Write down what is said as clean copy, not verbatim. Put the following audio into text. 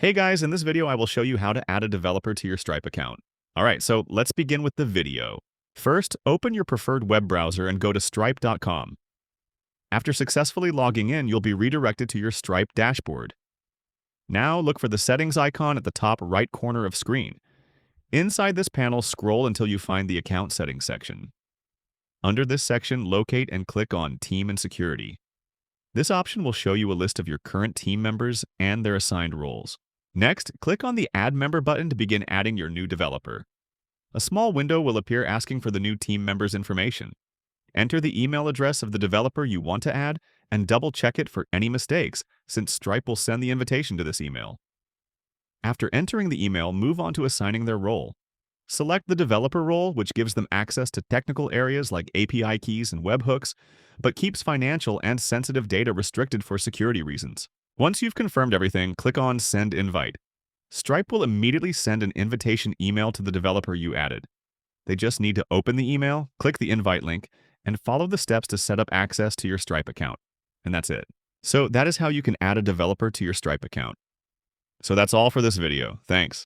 Hey guys, in this video I will show you how to add a developer to your Stripe account. Alright, so let's begin with the video. First, open your preferred web browser and go to stripe.com. After successfully logging in, you'll be redirected to your Stripe dashboard. Now look for the settings icon at the top right corner of screen. Inside this panel, scroll until you find the account settings section. Under this section, locate and click on Team and Security. This option will show you a list of your current team members and their assigned roles. Next, click on the Add Member button to begin adding your new developer. A small window will appear asking for the new team member's information. Enter the email address of the developer you want to add and double-check it for any mistakes, since Stripe will send the invitation to this email. After entering the email, move on to assigning their role. Select the developer role, which gives them access to technical areas like API keys and webhooks, but keeps financial and sensitive data restricted for security reasons. Once you've confirmed everything, click on Send Invite. Stripe will immediately send an invitation email to the developer you added. They just need to open the email, click the invite link, and follow the steps to set up access to your Stripe account. And that's it. So that is how you can add a developer to your Stripe account. So that's all for this video. Thanks.